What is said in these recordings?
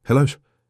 Hello,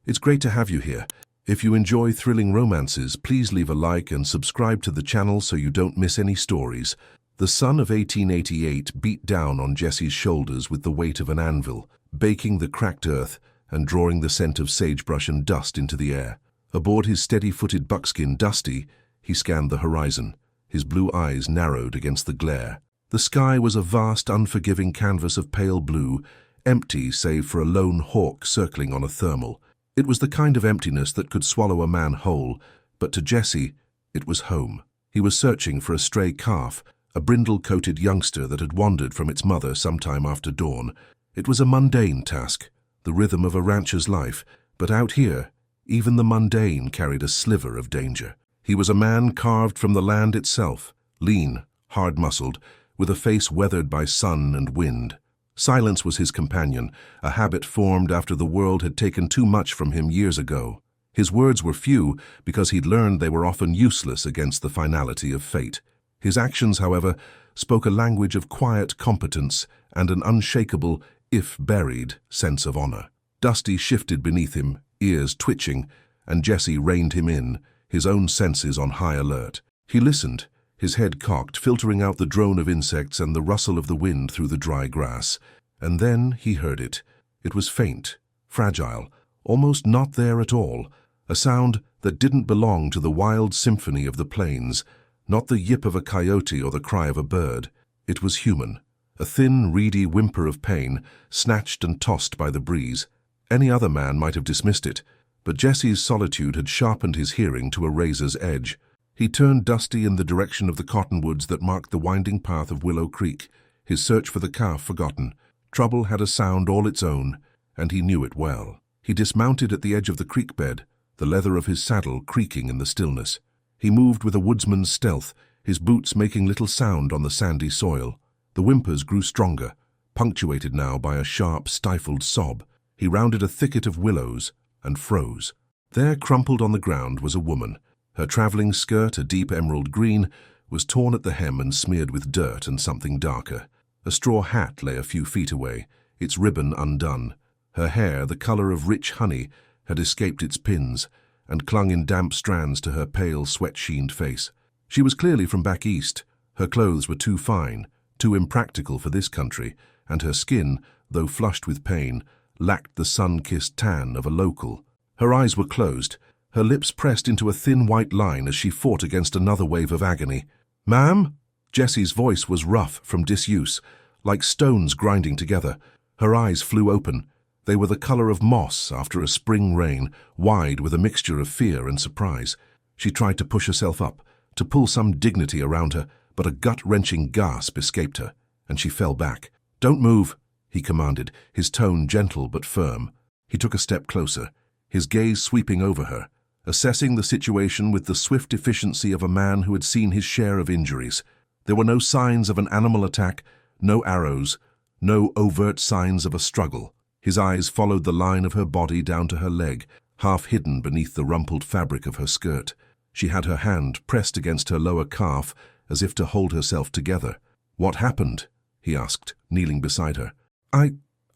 it's great to have you here. If you enjoy thrilling romances, please leave a like and subscribe to the channel so you don't miss any stories. The sun of 1888 beat down on Jesse's shoulders with the weight of an anvil, baking the cracked earth and drawing the scent of sagebrush and dust into the air. Aboard his steady-footed buckskin Dusty, he scanned the horizon, his blue eyes narrowed against the glare. The sky was a vast, unforgiving canvas of pale blue, empty save for a lone hawk circling on a thermal. It was the kind of emptiness that could swallow a man whole, but to Jesse, it was home. He was searching for a stray calf, a brindle-coated youngster that had wandered from its mother sometime after dawn. It was a mundane task, the rhythm of a rancher's life, but out here, even the mundane carried a sliver of danger. He was a man carved from the land itself, lean, hard-muscled, with a face weathered by sun and wind. Silence was his companion, a habit formed after the world had taken too much from him years ago. His words were few because he'd learned they were often useless against the finality of fate. His actions, however, spoke a language of quiet competence and an unshakable, if buried, sense of honor. Dusty shifted beneath him, ears twitching, and Jesse reined him in, his own senses on high alert. He listened, his head cocked, filtering out the drone of insects and the rustle of the wind through the dry grass. And then he heard it. It was faint, fragile, almost not there at all, a sound that didn't belong to the wild symphony of the plains, not the yip of a coyote or the cry of a bird. It was human, a thin, reedy whimper of pain, snatched and tossed by the breeze. Any other man might have dismissed it, but Jesse's solitude had sharpened his hearing to a razor's edge. He turned Dusty in the direction of the cottonwoods that marked the winding path of Willow Creek, his search for the calf forgotten. Trouble had a sound all its own, and he knew it well. He dismounted at the edge of the creek bed, the leather of his saddle creaking in the stillness. He moved with a woodsman's stealth, his boots making little sound on the sandy soil. The whimpers grew stronger, punctuated now by a sharp, stifled sob. He rounded a thicket of willows and froze. There, crumpled on the ground, was a woman. Her traveling skirt, a deep emerald green, was torn at the hem and smeared with dirt and something darker. A straw hat lay a few feet away, its ribbon undone. Her hair, the color of rich honey, had escaped its pins and clung in damp strands to her pale, sweat-sheened face. She was clearly from back east. Her clothes were too fine, too impractical for this country, and her skin, though flushed with pain, lacked the sun-kissed tan of a local. Her eyes were closed, her lips pressed into a thin white line as she fought against another wave of agony. "Ma'am?" Jessie's voice was rough from disuse, like stones grinding together. Her eyes flew open. They were the color of moss after a spring rain, wide with a mixture of fear and surprise. She tried to push herself up, to pull some dignity around her, but a gut-wrenching gasp escaped her, and she fell back. "Don't move," he commanded, his tone gentle but firm. He took a step closer, his gaze sweeping over her, assessing the situation with the swift efficiency of a man who had seen his share of injuries. There were no signs of an animal attack, no arrows, no overt signs of a struggle. His eyes followed the line of her body down to her leg, half hidden beneath the rumpled fabric of her skirt. She had her hand pressed against her lower calf, as if to hold herself together. "What happened?" he asked, kneeling beside her. I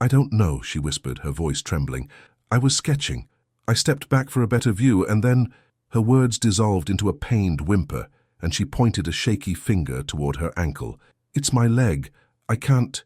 don't know," she whispered, her voice trembling. "I was sketching. I stepped back for a better view, and then—" Her words dissolved into a pained whimper, and she pointed a shaky finger toward her ankle. "It's my leg. I can't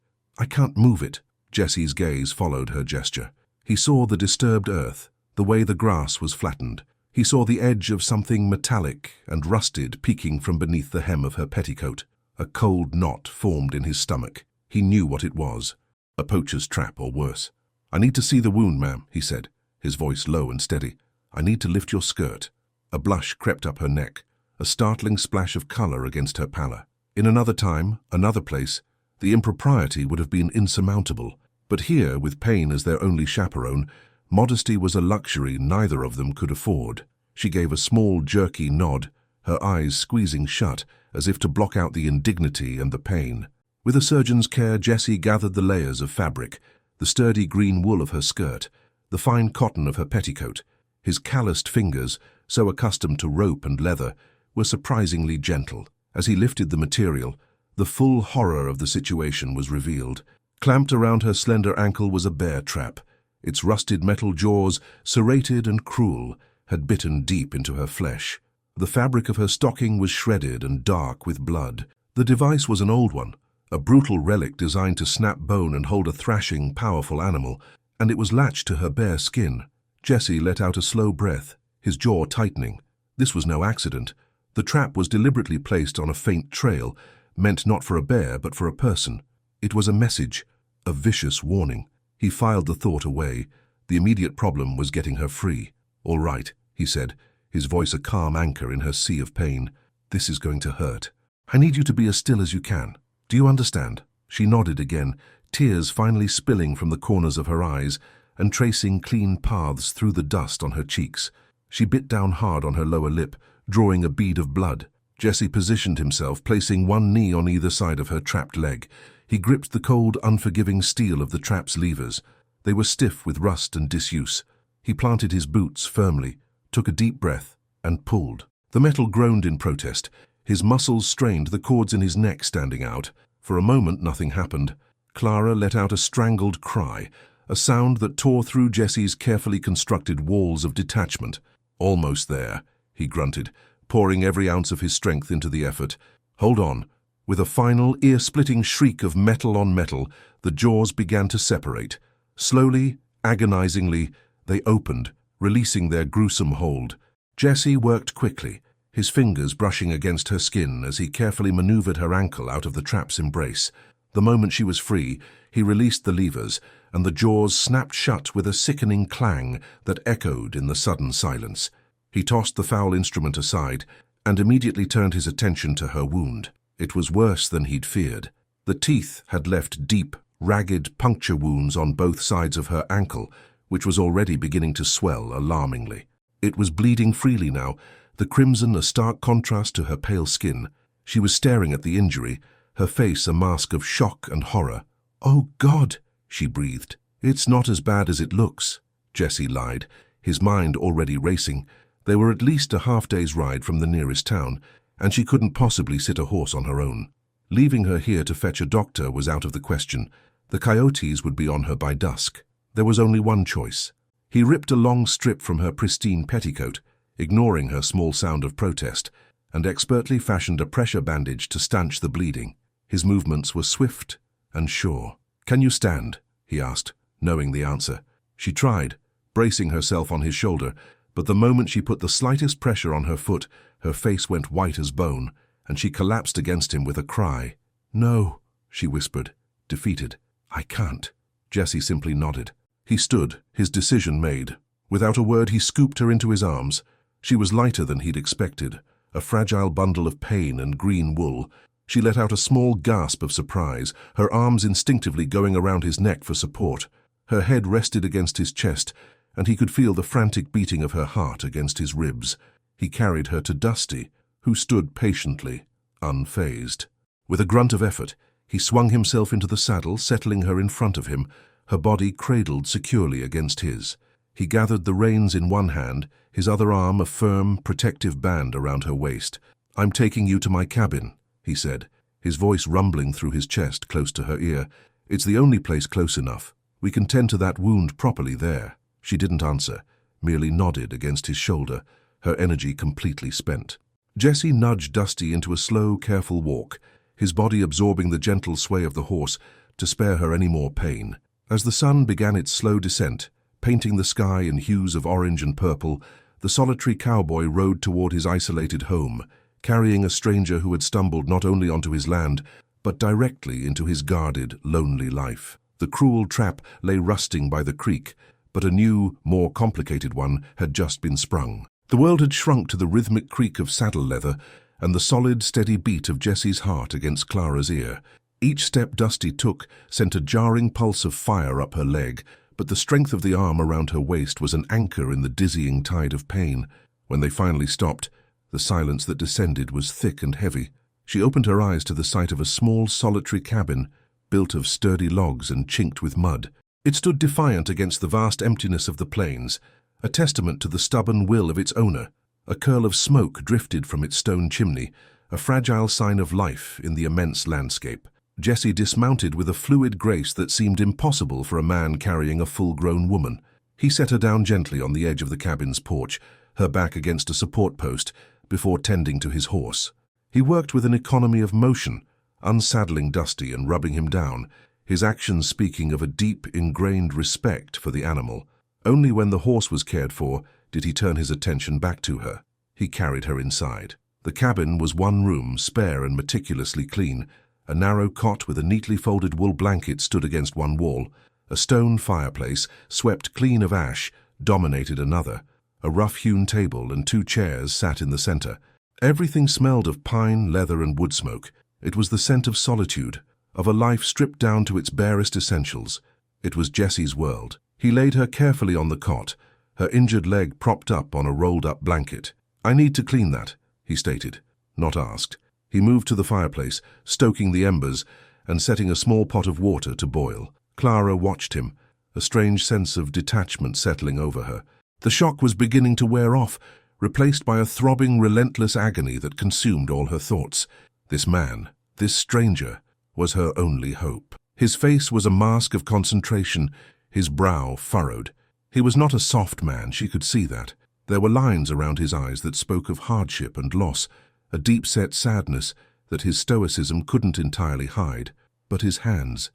move it." Jesse's gaze followed her gesture. He saw the disturbed earth, the way the grass was flattened. He saw the edge of something metallic and rusted peeking from beneath the hem of her petticoat. A cold knot formed in his stomach. He knew what it was. A poacher's trap or worse. "I need to see the wound, ma'am," he said, his voice low and steady. "I need to lift your skirt." A blush crept up her neck, a startling splash of color against her pallor. In another time, another place, the impropriety would have been insurmountable. But here, with pain as their only chaperone, modesty was a luxury neither of them could afford. She gave a small, jerky nod, her eyes squeezing shut, as if to block out the indignity and the pain. With a surgeon's care, Jesse gathered the layers of fabric, the sturdy green wool of her skirt, the fine cotton of her petticoat. His calloused fingers, so accustomed to rope and leather, were surprisingly gentle. As he lifted the material, the full horror of the situation was revealed. Clamped around her slender ankle was a bear trap, Its rusted metal jaws, serrated and cruel, had bitten deep into her flesh. The fabric of her stocking was shredded and dark with blood. The device was an old one, a brutal relic designed to snap bone and hold a thrashing, powerful animal, and it was latched to her bare skin. Jesse let out a slow breath, his jaw tightening. This was no accident. The trap was deliberately placed on a faint trail, meant not for a bear but for a person. It was a message, a vicious warning. He filed the thought away. The immediate problem was getting her free. "All right," he said, his voice a calm anchor in her sea of pain. "This is going to hurt. I need you to be as still as you can. Do you understand?" She nodded again, tears finally spilling from the corners of her eyes and tracing clean paths through the dust on her cheeks. She bit down hard on her lower lip, drawing a bead of blood. Jesse positioned himself, placing one knee on either side of her trapped leg. He gripped the cold, unforgiving steel of the trap's levers. They were stiff with rust and disuse. He planted his boots firmly, took a deep breath, and pulled. The metal groaned in protest. His muscles strained, the cords in his neck standing out. For a moment, nothing happened. Clara let out a strangled cry, a sound that tore through Jesse's carefully constructed walls of detachment. "Almost there," he grunted, pouring every ounce of his strength into the effort. "Hold on." With a final, ear-splitting shriek of metal on metal, the jaws began to separate. Slowly, agonizingly, they opened, releasing their gruesome hold. Jesse worked quickly, his fingers brushing against her skin as he carefully maneuvered her ankle out of the trap's embrace. The moment she was free, he released the levers, and the jaws snapped shut with a sickening clang that echoed in the sudden silence. He tossed the foul instrument aside and immediately turned his attention to her wound. It was worse than he'd feared. The teeth had left deep, ragged puncture wounds on both sides of her ankle, which was already beginning to swell alarmingly. It was bleeding freely now, the crimson a stark contrast to her pale skin. She was staring at the injury, her face a mask of shock and horror. "Oh, God," she breathed. "It's not as bad as it looks," Jesse lied, his mind already racing. They were at least a half-day's ride from the nearest town, and she couldn't possibly sit a horse on her own. Leaving her here to fetch a doctor was out of the question. The coyotes would be on her by dusk. There was only one choice. He ripped a long strip from her pristine petticoat, ignoring her small sound of protest, and expertly fashioned a pressure bandage to stanch the bleeding. His movements were swift and sure. "Can you stand?" he asked, knowing the answer. She tried, bracing herself on his shoulder, but the moment she put the slightest pressure on her foot, her face went white as bone, and she collapsed against him with a cry. "No," she whispered, defeated. "I can't." Jesse simply nodded. He stood, his decision made. Without a word, he scooped her into his arms. She was lighter than he'd expected, a fragile bundle of pain and green wool. She let out a small gasp of surprise, her arms instinctively going around his neck for support. Her head rested against his chest, and he could feel the frantic beating of her heart against his ribs. He carried her to Dusty, who stood patiently, unfazed. With a grunt of effort, he swung himself into the saddle, settling her in front of him, her body cradled securely against his. He gathered the reins in one hand, his other arm a firm, protective band around her waist. "I'm taking you to my cabin," he said, his voice rumbling through his chest close to her ear. "It's the only place close enough. We can tend to that wound properly there." She didn't answer, merely nodded against his shoulder, her energy completely spent. Jesse nudged Dusty into a slow, careful walk, his body absorbing the gentle sway of the horse to spare her any more pain. As the sun began its slow descent, painting the sky in hues of orange and purple, the solitary cowboy rode toward his isolated home, carrying a stranger who had stumbled not only onto his land, but directly into his guarded, lonely life. The cruel trap lay rusting by the creek, but a new, more complicated one had just been sprung. The world had shrunk to the rhythmic creak of saddle leather and the solid, steady beat of Jesse's heart against Clara's ear. Each step Dusty took sent a jarring pulse of fire up her leg, but the strength of the arm around her waist was an anchor in the dizzying tide of pain. When they finally stopped, the silence that descended was thick and heavy. She opened her eyes to the sight of a small, solitary cabin, built of sturdy logs and chinked with mud. It stood defiant against the vast emptiness of the plains, a testament to the stubborn will of its owner. A curl of smoke drifted from its stone chimney, a fragile sign of life in the immense landscape. Jessie dismounted with a fluid grace that seemed impossible for a man carrying a full-grown woman. He set her down gently on the edge of the cabin's porch, her back against a support post, before tending to his horse. He worked with an economy of motion, unsaddling Dusty and rubbing him down, his actions speaking of a deep, ingrained respect for the animal. Only when the horse was cared for did he turn his attention back to her. He carried her inside. The cabin was one room, spare and meticulously clean. A narrow cot with a neatly folded wool blanket stood against one wall. A stone fireplace, swept clean of ash, dominated another. A rough-hewn table and 2 chairs sat in the center. Everything smelled of pine, leather, and wood smoke. It was the scent of solitude, of a life stripped down to its barest essentials. It was Jessie's world. He laid her carefully on the cot, her injured leg propped up on a rolled-up blanket. "I need to clean that," he stated, not asked. He moved to the fireplace, stoking the embers and setting a small pot of water to boil. Clara watched him, a strange sense of detachment settling over her. The shock was beginning to wear off, replaced by a throbbing, relentless agony that consumed all her thoughts. This man, this stranger, was her only hope. His face was a mask of concentration, his brow furrowed. He was not a soft man, she could see that. There were lines around his eyes that spoke of hardship and loss, a deep-set sadness that his stoicism couldn't entirely hide. But his hands,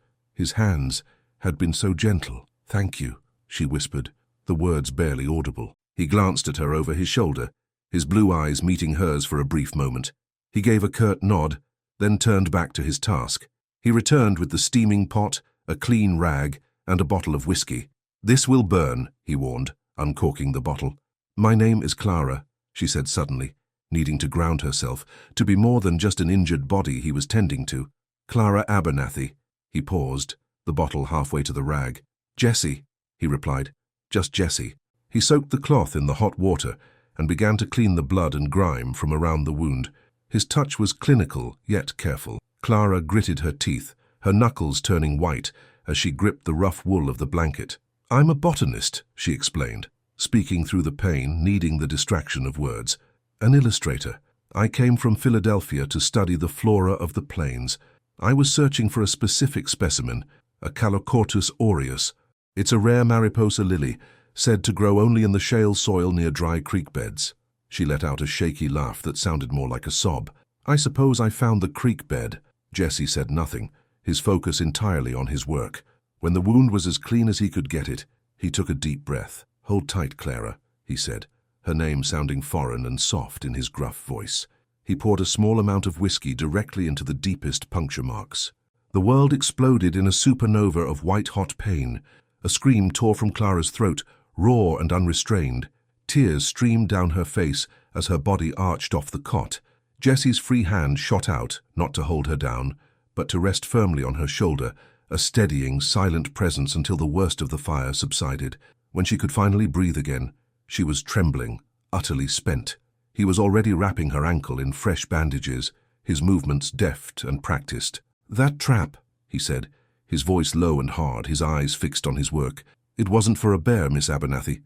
had been so gentle. "Thank you," she whispered, the words barely audible. He glanced at her over his shoulder, his blue eyes meeting hers for a brief moment. He gave a curt nod, then turned back to his task. He returned with the steaming pot, a clean rag, and a bottle of whiskey. "This will burn," he warned, uncorking the bottle. "My name is Clara," she said suddenly, needing to ground herself, to be more than just an injured body he was tending to. "Clara Abernathy." He paused, the bottle halfway to the rag. "Jessie," he replied. "Just Jessie." He soaked the cloth in the hot water and began to clean the blood and grime from around the wound. His touch was clinical, yet careful. Clara gritted her teeth, her knuckles turning white as she gripped the rough wool of the blanket. "I'm a botanist," she explained, speaking through the pain, needing the distraction of words. "An illustrator. I came from Philadelphia to study the flora of the plains. I was searching for a specific specimen, a Calocortus aureus. It's a rare mariposa lily, said to grow only in the shale soil near dry creek beds." She let out a shaky laugh that sounded more like a sob. "I suppose I found the creek bed." Jessie said nothing, his focus entirely on his work. When the wound was as clean as he could get it, he took a deep breath. "Hold tight, Clara," he said, her name sounding foreign and soft in his gruff voice. He poured a small amount of whiskey directly into the deepest puncture marks. The world exploded in a supernova of white-hot pain. A scream tore from Clara's throat, raw and unrestrained. Tears streamed down her face as her body arched off the cot. Jessie's free hand shot out, not to hold her down, but to rest firmly on her shoulder, a steadying, silent presence until the worst of the fire subsided. When she could finally breathe again, she was trembling, utterly spent. He was already wrapping her ankle in fresh bandages, his movements deft and practiced. "That trap," he said, his voice low and hard, his eyes fixed on his work. "It wasn't for a bear, Miss Abernathy."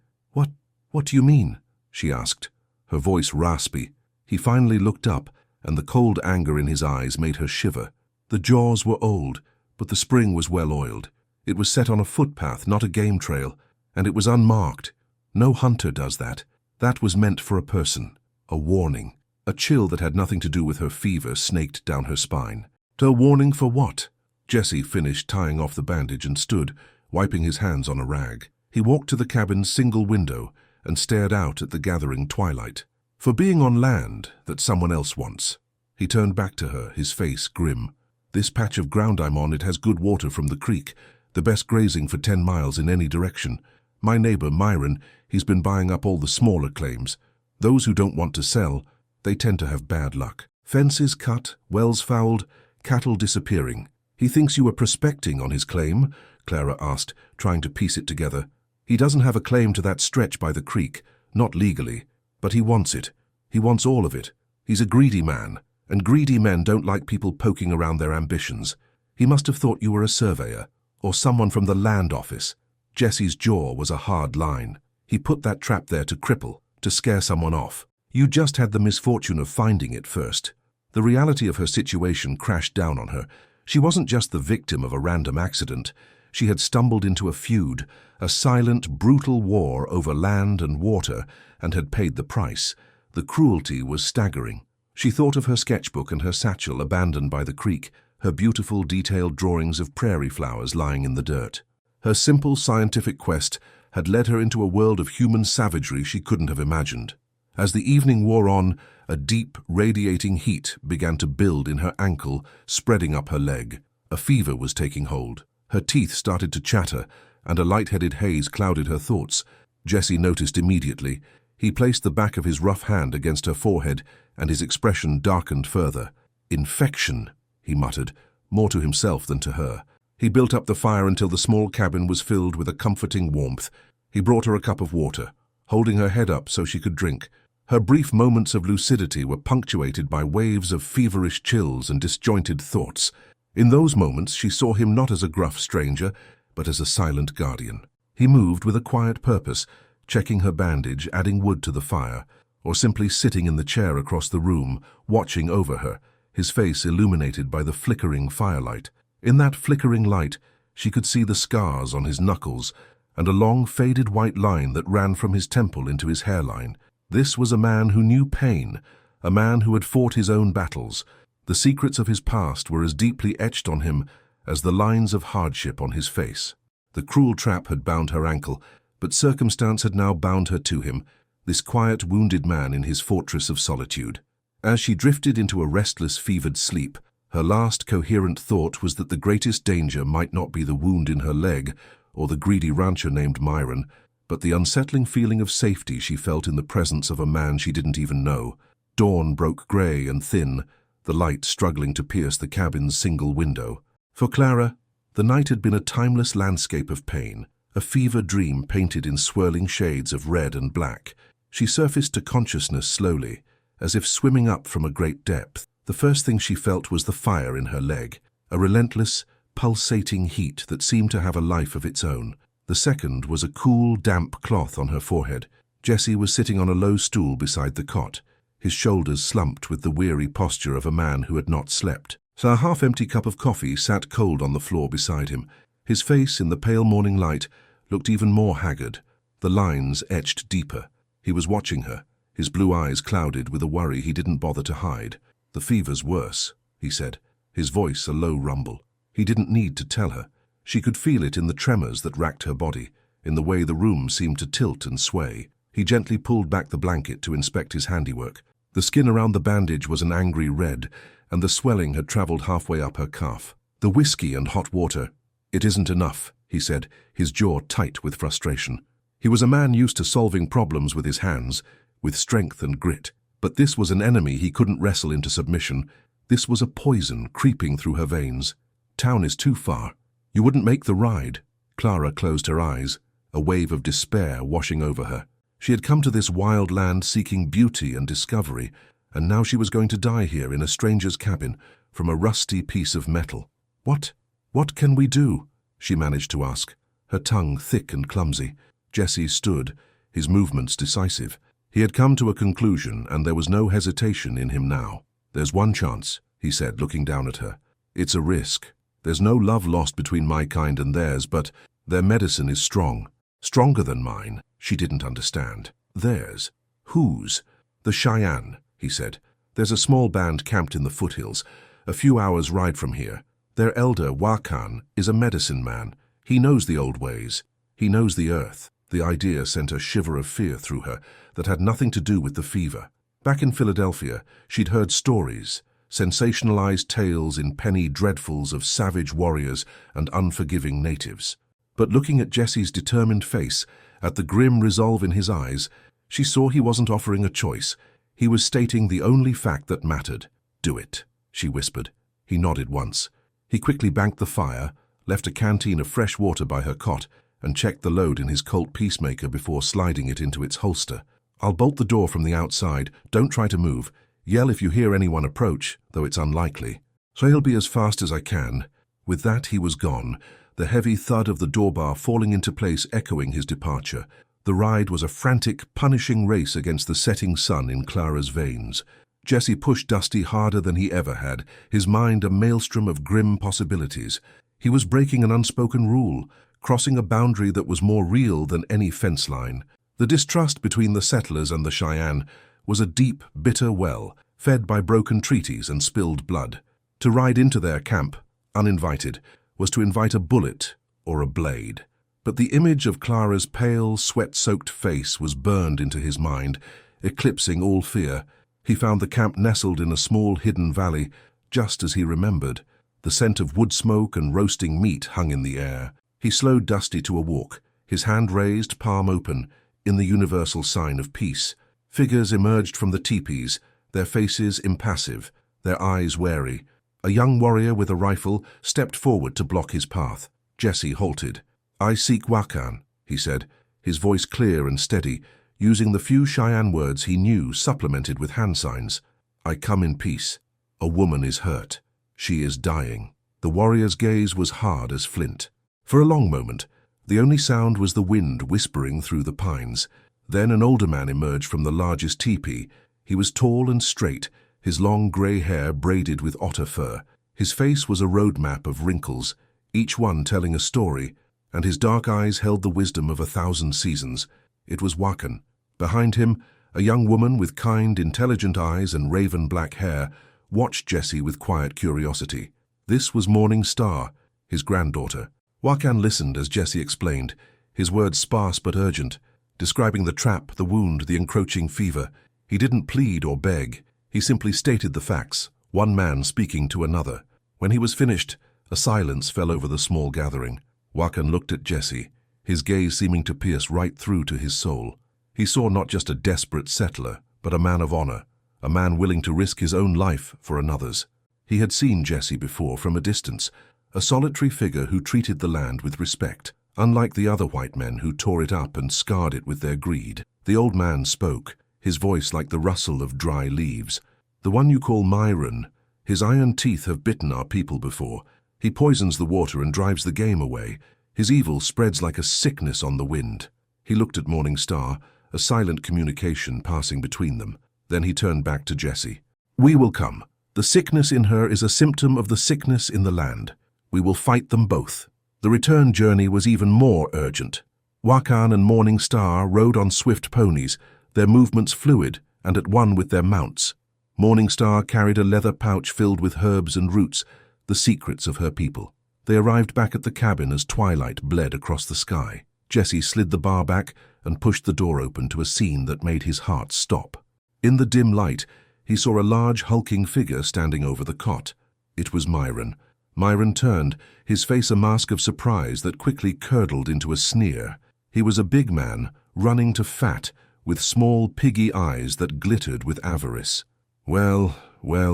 What do you mean?" she asked, her voice raspy. He finally looked up, and the cold anger in his eyes made her shiver. The jaws were old, but the spring was well-oiled. It was set on a footpath, not a game trail, and it was unmarked. No hunter does that. That was meant for a person. A warning. A chill that had nothing to do with her fever snaked down her spine. A warning for what? Jessie finished tying off the bandage and stood, wiping his hands on a rag. He walked to the cabin's single window and stared out at the gathering twilight. "For being on land that someone else wants." He turned back to her, his face grim. "This patch of ground I'm on, it has good water from the creek, the best grazing for 10 miles in any direction. My neighbor, Myron, he's been buying up all the smaller claims. Those who don't want to sell, they tend to have bad luck. Fences cut, wells fouled, cattle disappearing." "He thinks you were prospecting on his claim?" Clara asked, trying to piece it together. "He doesn't have a claim to that stretch by the creek, not legally, but he wants it. He wants all of it. He's a greedy man, and greedy men don't like people poking around their ambitions. He must have thought you were a surveyor, or someone from the land office." Jessie's jaw was a hard line. "He put that trap there to cripple, to scare someone off. You just had the misfortune of finding it first." The reality of her situation crashed down on her. She wasn't just the victim of a random accident. She had stumbled into a feud, a silent, brutal war over land and water, and had paid the price. The cruelty was staggering. She thought of her sketchbook and her satchel abandoned by the creek, her beautiful, detailed drawings of prairie flowers lying in the dirt. Her simple scientific quest had led her into a world of human savagery she couldn't have imagined. As the evening wore on, a deep, radiating heat began to build in her ankle, spreading up her leg. A fever was taking hold. Her teeth started to chatter, and a light-headed haze clouded her thoughts. Jesse noticed immediately. He placed the back of his rough hand against her forehead, and his expression darkened further. "Infection," he muttered, more to himself than to her. He built up the fire until the small cabin was filled with a comforting warmth. He brought her a cup of water, holding her head up so she could drink. Her brief moments of lucidity were punctuated by waves of feverish chills and disjointed thoughts. In those moments, she saw him not as a gruff stranger, but as a silent guardian. He moved with a quiet purpose, checking her bandage, adding wood to the fire, or simply sitting in the chair across the room, watching over her, his face illuminated by the flickering firelight. In that flickering light, she could see the scars on his knuckles and a long, faded white line that ran from his temple into his hairline. This was a man who knew pain, a man who had fought his own battles. The secrets of his past were as deeply etched on him as the lines of hardship on his face. The cruel trap had bound her ankle, but circumstance had now bound her to him, this quiet, wounded man in his fortress of solitude. As she drifted into a restless, fevered sleep, her last coherent thought was that the greatest danger might not be the wound in her leg or the greedy rancher named Myron, but the unsettling feeling of safety she felt in the presence of a man she didn't even know. Dawn broke grey and thin, the light struggling to pierce the cabin's single window. For Clara, the night had been a timeless landscape of pain, a fever dream painted in swirling shades of red and black. She surfaced to consciousness slowly, as if swimming up from a great depth. The first thing she felt was the fire in her leg, a relentless, pulsating heat that seemed to have a life of its own. The second was a cool, damp cloth on her forehead. Jesse was sitting on a low stool beside the cot, his shoulders slumped with the weary posture of a man who had not slept. A half-empty cup of coffee sat cold on the floor beside him. His face, in the pale morning light, looked even more haggard, the lines etched deeper. He was watching her, his blue eyes clouded with a worry he didn't bother to hide. "The fever's worse," he said, his voice a low rumble. He didn't need to tell her. She could feel it in the tremors that racked her body, in the way the room seemed to tilt and sway. He gently pulled back the blanket to inspect his handiwork. The skin around the bandage was an angry red, and the swelling had traveled halfway up her calf. "The whiskey and hot water. It isn't enough," he said, his jaw tight with frustration. He was a man used to solving problems with his hands, with strength and grit. But this was an enemy he couldn't wrestle into submission. This was a poison creeping through her veins. "Town is too far. You wouldn't make the ride." Clara closed her eyes, a wave of despair washing over her. She had come to this wild land seeking beauty and discovery, and now she was going to die here in a stranger's cabin from a rusty piece of metal. What can we do?" she managed to ask, her tongue thick and clumsy. Jesse stood, his movements decisive. He had come to a conclusion, and there was no hesitation in him now. "There's one chance," he said, looking down at her. "It's a risk. There's no love lost between my kind and theirs, but their medicine is strong. Stronger than mine." She didn't understand. "Theirs? Whose?" "The Cheyenne," he said. "There's a small band camped in the foothills, a few hours' ride from here. Their elder, Wakan, is a medicine man. He knows the old ways. He knows the earth." The idea sent a shiver of fear through her that had nothing to do with the fever. Back in Philadelphia, she'd heard stories, sensationalized tales in penny dreadfuls of savage warriors and unforgiving natives. But looking at Jesse's determined face, at the grim resolve in his eyes, she saw he wasn't offering a choice. He was stating the only fact that mattered. "Do it," she whispered. He nodded once. He quickly banked the fire, left a canteen of fresh water by her cot, and checked the load in his Colt Peacemaker before sliding it into its holster. "I'll bolt the door from the outside. Don't try to move. Yell if you hear anyone approach, though it's unlikely. So he'll be as fast as I can." With that, he was gone, the heavy thud of the doorbar falling into place echoing his departure. The ride was a frantic, punishing race against the setting sun in Clara's veins. Jesse pushed Dusty harder than he ever had, his mind a maelstrom of grim possibilities. He was breaking an unspoken rule, crossing a boundary that was more real than any fence line. The distrust between the settlers and the Cheyenne was a deep, bitter well, fed by broken treaties and spilled blood. To ride into their camp, uninvited, was to invite a bullet or a blade. But the image of Clara's pale, sweat-soaked face was burned into his mind, eclipsing all fear. He found the camp nestled in a small hidden valley, just as he remembered. The scent of wood smoke and roasting meat hung in the air. He slowed Dusty to a walk, his hand raised, palm open, in the universal sign of peace. Figures emerged from the teepees, their faces impassive, their eyes wary. A young warrior with a rifle stepped forward to block his path. Jesse halted. "I seek Wakan," he said, his voice clear and steady, using the few Cheyenne words he knew supplemented with hand signs. "I come in peace. A woman is hurt. She is dying." The warrior's gaze was hard as flint. For a long moment, the only sound was the wind whispering through the pines. Then an older man emerged from the largest teepee. He was tall and straight, his long grey hair braided with otter fur. His face was a road map of wrinkles, each one telling a story, and his dark eyes held the wisdom of 1,000 seasons. It was Wakan. Behind him, a young woman with kind, intelligent eyes and raven-black hair watched Jesse with quiet curiosity. This was Morning Star, his granddaughter. Wakan listened as Jesse explained, his words sparse but urgent, describing the trap, the wound, the encroaching fever. He didn't plead or beg. He simply stated the facts, one man speaking to another. When he was finished, a silence fell over the small gathering. Wakan looked at Jesse, his gaze seeming to pierce right through to his soul. He saw not just a desperate settler, but a man of honor, a man willing to risk his own life for another's. He had seen Jesse before from a distance, a solitary figure who treated the land with respect, unlike the other white men who tore it up and scarred it with their greed. The old man spoke, his voice like the rustle of dry leaves. "The one you call Myron, his iron teeth have bitten our people before. He poisons the water and drives the game away. His evil spreads like a sickness on the wind." He looked at Morning Star, a silent communication passing between them. Then he turned back to Jesse. "We will come. The sickness in her is a symptom of the sickness in the land. We will fight them both." The return journey was even more urgent. Wakan and Morning Star rode on swift ponies, their movements fluid and at one with their mounts. Morning Star carried a leather pouch filled with herbs and roots, the secrets of her people. They arrived back at the cabin as twilight bled across the sky. Jesse slid the bar back and pushed the door open to a scene that made his heart stop. In the dim light, he saw a large hulking figure standing over the cot. It was Myron. Myron turned, his face a mask of surprise that quickly curdled into a sneer. He was a big man, running to fat, with small piggy eyes that glittered with avarice. Well,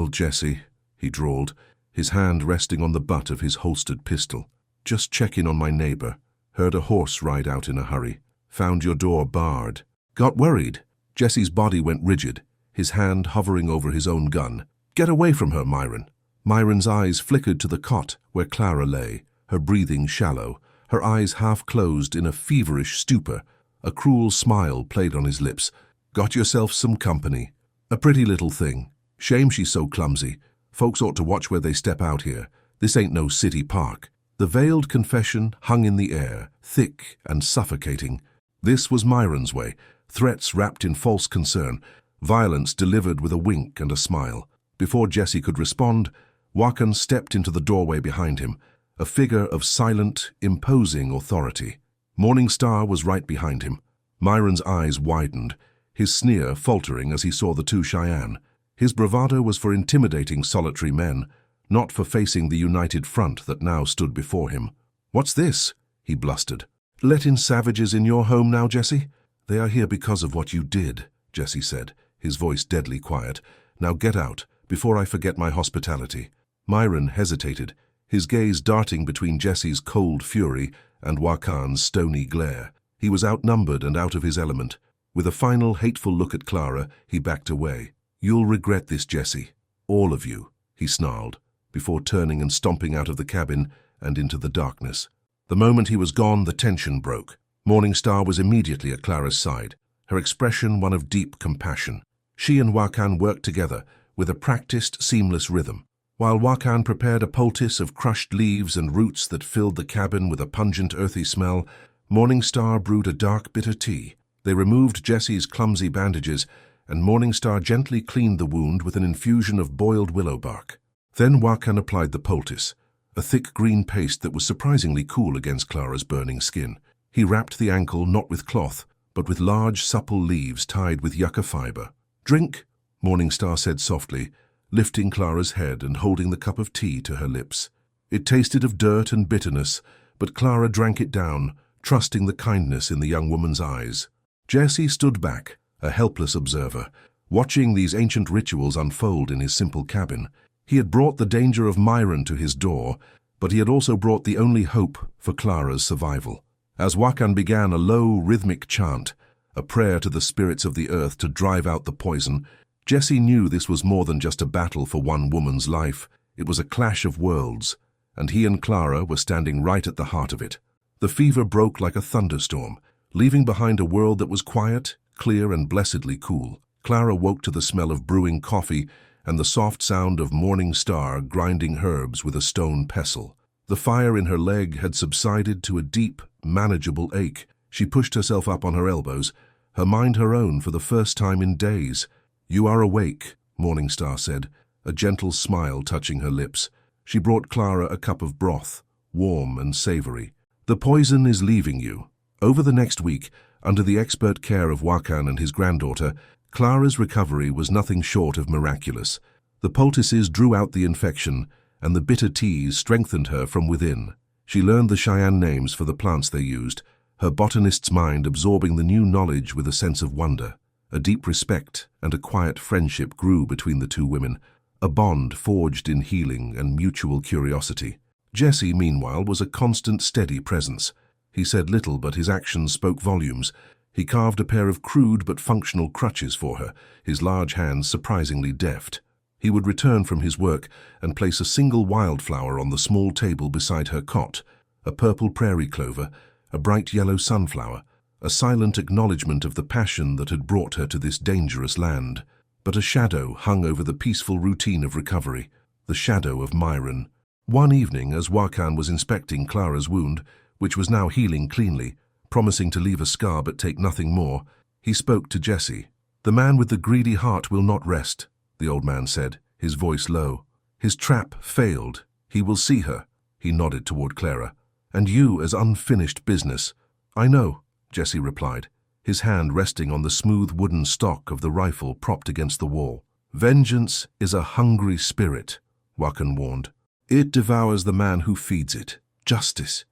Jesse," he drawled, his hand resting on the butt of his holstered pistol. "Just checking on my neighbor. Heard a horse ride out in a hurry. Found your door barred. Got worried." Jesse's body went rigid, his hand hovering over his own gun. "Get away from her, Myron." Myron's eyes flickered to the cot where Clara lay, her breathing shallow, her eyes half closed in a feverish stupor. A cruel smile played on his lips. "Got yourself some company. A pretty little thing. Shame she's so clumsy. Folks ought to watch where they step out here. This ain't no city park." The veiled confession hung in the air, thick and suffocating. This was Myron's way, threats wrapped in false concern, violence delivered with a wink and a smile. Before Jesse could respond, Wakan stepped into the doorway behind him, a figure of silent, imposing authority. Morning Star was right behind him. Myron's eyes widened, his sneer faltering as he saw the two Cheyenne. His bravado was for intimidating solitary men, not for facing the united front that now stood before him. "What's this?" he blustered. "Letting savages in your home now, Jesse?" "They are here because of what you did," Jesse said, his voice deadly quiet. "Now get out, before I forget my hospitality." Myron hesitated, his gaze darting between Jesse's cold fury and Wakan's stony glare. He was outnumbered and out of his element. With a final hateful look at Clara, he backed away. "You'll regret this, Jesse. All of you," he snarled, before turning and stomping out of the cabin and into the darkness. The moment he was gone, the tension broke. Morning Star was immediately at Clara's side, her expression one of deep compassion. She and Wakan worked together, with a practiced, seamless rhythm. While Wakan prepared a poultice of crushed leaves and roots that filled the cabin with a pungent, earthy smell, Morningstar brewed a dark, bitter tea. They removed Jesse's clumsy bandages, and Morningstar gently cleaned the wound with an infusion of boiled willow bark. Then Wakan applied the poultice, a thick green paste that was surprisingly cool against Clara's burning skin. He wrapped the ankle not with cloth, but with large, supple leaves tied with yucca fiber. "Drink," Morningstar said softly, lifting Clara's head and holding the cup of tea to her lips. It tasted of dirt and bitterness, but Clara drank it down, trusting the kindness in the young woman's eyes. Jesse stood back, a helpless observer, watching these ancient rituals unfold in his simple cabin. He had brought the danger of Myron to his door, but he had also brought the only hope for Clara's survival. As Wakan began a low, rhythmic chant, a prayer to the spirits of the earth to drive out the poison, Jesse knew this was more than just a battle for one woman's life. It was a clash of worlds, and he and Clara were standing right at the heart of it. The fever broke like a thunderstorm, leaving behind a world that was quiet, clear, and blessedly cool. Clara woke to the smell of brewing coffee and the soft sound of Morningstar grinding herbs with a stone pestle. The fire in her leg had subsided to a deep, manageable ache. She pushed herself up on her elbows, her mind her own for the first time in days. "You are awake," Morningstar said, a gentle smile touching her lips. She brought Clara a cup of broth, warm and savory. "The poison is leaving you." Over the next week, under the expert care of Wakan and his granddaughter, Clara's recovery was nothing short of miraculous. The poultices drew out the infection, and the bitter teas strengthened her from within. She learned the Cheyenne names for the plants they used, her botanist's mind absorbing the new knowledge with a sense of wonder. A deep respect and a quiet friendship grew between the two women, a bond forged in healing and mutual curiosity. Jesse, meanwhile, was a constant, steady presence. He said little, but his actions spoke volumes. He carved a pair of crude but functional crutches for her, his large hands surprisingly deft. He would return from his work and place a single wildflower on the small table beside her cot, a purple prairie clover, a bright yellow sunflower, a silent acknowledgement of the passion that had brought her to this dangerous land. But a shadow hung over the peaceful routine of recovery, the shadow of Myron. One evening, as Wakan was inspecting Clara's wound, which was now healing cleanly, promising to leave a scar but take nothing more, he spoke to Jesse. "The man with the greedy heart will not rest," the old man said, his voice low. "His trap failed. He will see her." He nodded toward Clara. "And you as unfinished business." "I know," Jesse replied, his hand resting on the smooth wooden stock of the rifle propped against the wall. "Vengeance is a hungry spirit," Wakan warned. "It devours the man who feeds it. Justice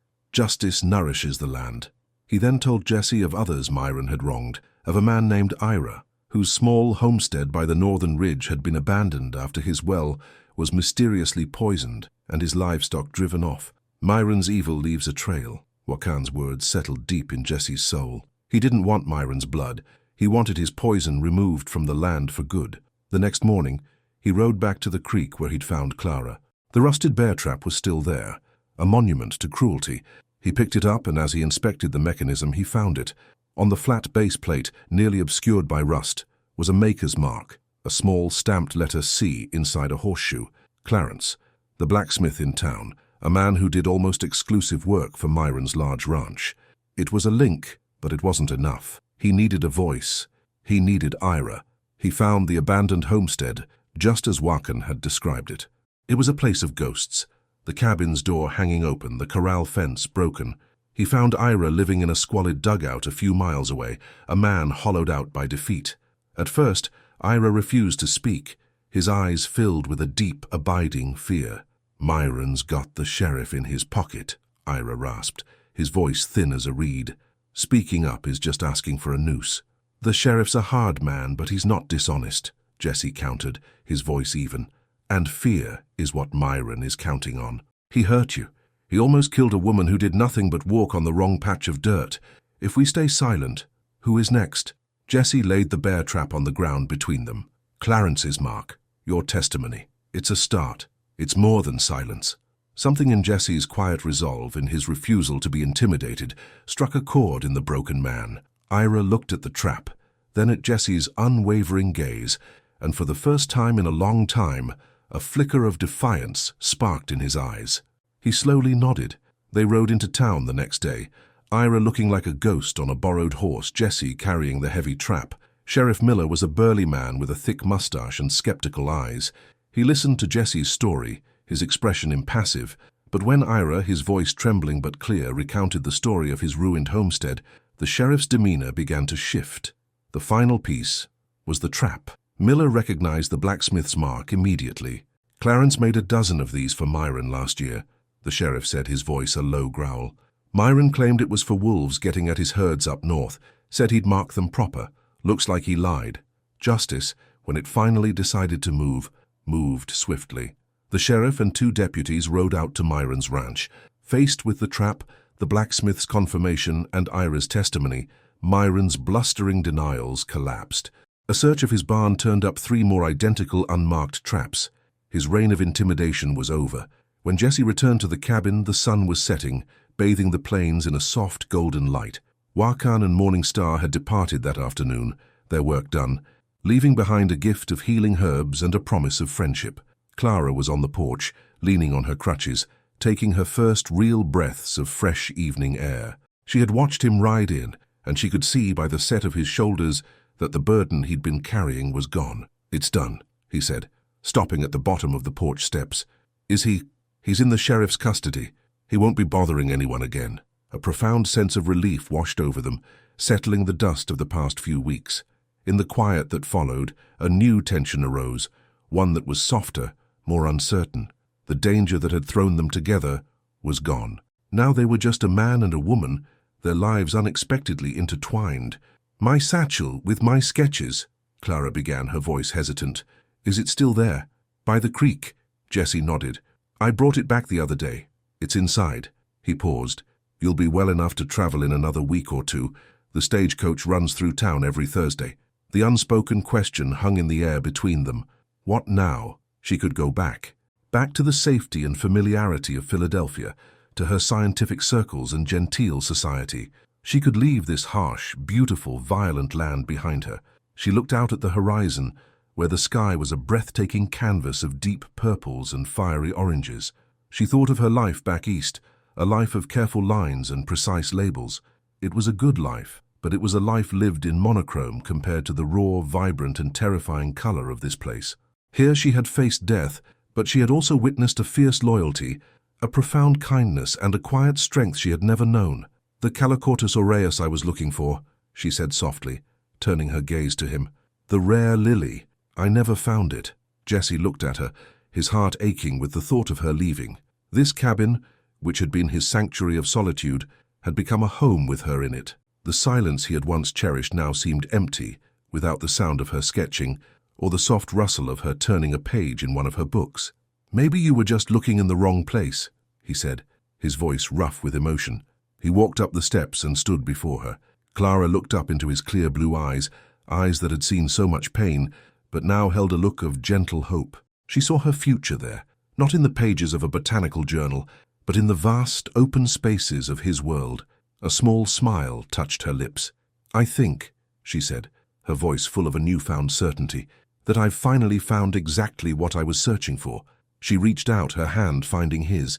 nourishes the land." He then told Jesse of others Myron had wronged, of a man named Ira, whose small homestead by the northern ridge had been abandoned after his well was mysteriously poisoned and his livestock driven off. "Myron's evil leaves a trail." Wakan's words settled deep in Jesse's soul. He didn't want Myron's blood. He wanted his poison removed from the land for good. The next morning, he rode back to the creek where he'd found Clara. The rusted bear trap was still there, a monument to cruelty. He picked it up, and as he inspected the mechanism, he found it. On the flat base plate, nearly obscured by rust, was a maker's mark, a small stamped letter C inside a horseshoe. Clarence, the blacksmith in town, a man who did almost exclusive work for Myron's large ranch. It was a link, but it wasn't enough. He needed a voice. He needed Ira. He found the abandoned homestead, just as Wakan had described it. It was a place of ghosts, the cabin's door hanging open, the corral fence broken. He found Ira living in a squalid dugout a few miles away, a man hollowed out by defeat. At first, Ira refused to speak, his eyes filled with a deep, abiding fear. "Myron's got the sheriff in his pocket," Ira rasped, his voice thin as a reed. "Speaking up is just asking for a noose." "The sheriff's a hard man, but he's not dishonest," Jesse countered, his voice even. "And fear is what Myron is counting on. He hurt you. He almost killed a woman who did nothing but walk on the wrong patch of dirt. If we stay silent, who is next?" Jesse laid the bear trap on the ground between them. "Clarence's mark, your testimony. It's a start. It's more than silence." Something in Jesse's quiet resolve, in his refusal to be intimidated, struck a chord in the broken man. Ira looked at the trap, then at Jesse's unwavering gaze, and for the first time in a long time, a flicker of defiance sparked in his eyes. He slowly nodded. They rode into town the next day, Ira looking like a ghost on a borrowed horse, Jesse carrying the heavy trap. Sheriff Miller was a burly man with a thick mustache and skeptical eyes. He listened to Jesse's story, his expression impassive, but when Ira, his voice trembling but clear, recounted the story of his ruined homestead, the sheriff's demeanor began to shift. The final piece was the trap. Miller recognized the blacksmith's mark immediately. "Clarence made a dozen of these for Myron last year," the sheriff said, his voice a low growl. "Myron claimed it was for wolves getting at his herds up north, said he'd mark them proper. Looks like he lied. Justice, when it finally decided to move, moved swiftly." The sheriff and 2 deputies rode out to Myron's ranch. Faced with the trap, the blacksmith's confirmation, and Ira's testimony, Myron's blustering denials collapsed. A search of his barn turned up 3 more identical unmarked traps. His reign of intimidation was over. When Jesse returned to the cabin, the sun was setting, bathing the plains in a soft golden light. Wakan and Morning Star had departed that afternoon, their work done, leaving behind a gift of healing herbs and a promise of friendship. Clara was on the porch, leaning on her crutches, taking her first real breaths of fresh evening air. She had watched him ride in, and she could see by the set of his shoulders that the burden he'd been carrying was gone. "It's done," he said, stopping at the bottom of the porch steps. "Is he? He's in the sheriff's custody. He won't be bothering anyone again." A profound sense of relief washed over them, settling the dust of the past few weeks. In the quiet that followed, a new tension arose, one that was softer, more uncertain. The danger that had thrown them together was gone. Now they were just a man and a woman, their lives unexpectedly intertwined. "My satchel with my sketches," Clara began, her voice hesitant. "Is it still there?" "By the creek," Jesse nodded. "I brought it back the other day. It's inside." He paused. "You'll be well enough to travel in another week or 2. The stagecoach runs through town every Thursday." The unspoken question hung in the air between them. What now? She could go back. Back to the safety and familiarity of Philadelphia, to her scientific circles and genteel society. She could leave this harsh, beautiful, violent land behind her. She looked out at the horizon, where the sky was a breathtaking canvas of deep purples and fiery oranges. She thought of her life back east, a life of careful lines and precise labels. It was a good life, but it was a life lived in monochrome compared to the raw, vibrant and terrifying color of this place. Here she had faced death, but she had also witnessed a fierce loyalty, a profound kindness and a quiet strength she had never known. "The Calocortus aureus I was looking for," she said softly, turning her gaze to him. "The rare lily. I never found it." Jesse looked at her, his heart aching with the thought of her leaving. This cabin, which had been his sanctuary of solitude, had become a home with her in it. The silence he had once cherished now seemed empty, without the sound of her sketching, or the soft rustle of her turning a page in one of her books. "Maybe you were just looking in the wrong place," he said, his voice rough with emotion. He walked up the steps and stood before her. Clara looked up into his clear blue eyes, eyes that had seen so much pain, but now held a look of gentle hope. She saw her future there, not in the pages of a botanical journal, but in the vast, open spaces of his world. A small smile touched her lips. "I think," she said, her voice full of a newfound certainty, "that I've finally found exactly what I was searching for." She reached out, her hand finding his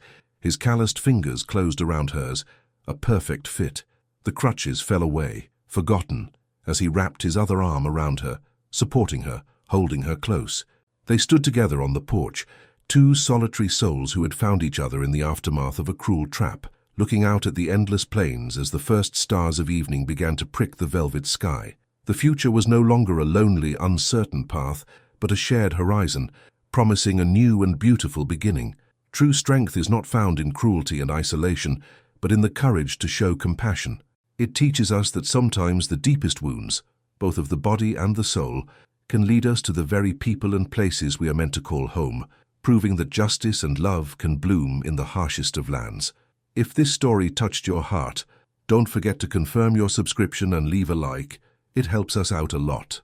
calloused fingers closed around hers, a perfect fit. The crutches fell away, forgotten, as he wrapped his other arm around her, supporting her, holding her close. They stood together on the porch, 2 solitary souls who had found each other in the aftermath of a cruel trap, looking out at the endless plains as the first stars of evening began to prick the velvet sky. The future was no longer a lonely, uncertain path, but a shared horizon, promising a new and beautiful beginning. True strength is not found in cruelty and isolation, but in the courage to show compassion. It teaches us that sometimes the deepest wounds, both of the body and the soul, can lead us to the very people and places we are meant to call home, proving that justice and love can bloom in the harshest of lands. If this story touched your heart, don't forget to confirm your subscription and leave a like. It helps us out a lot.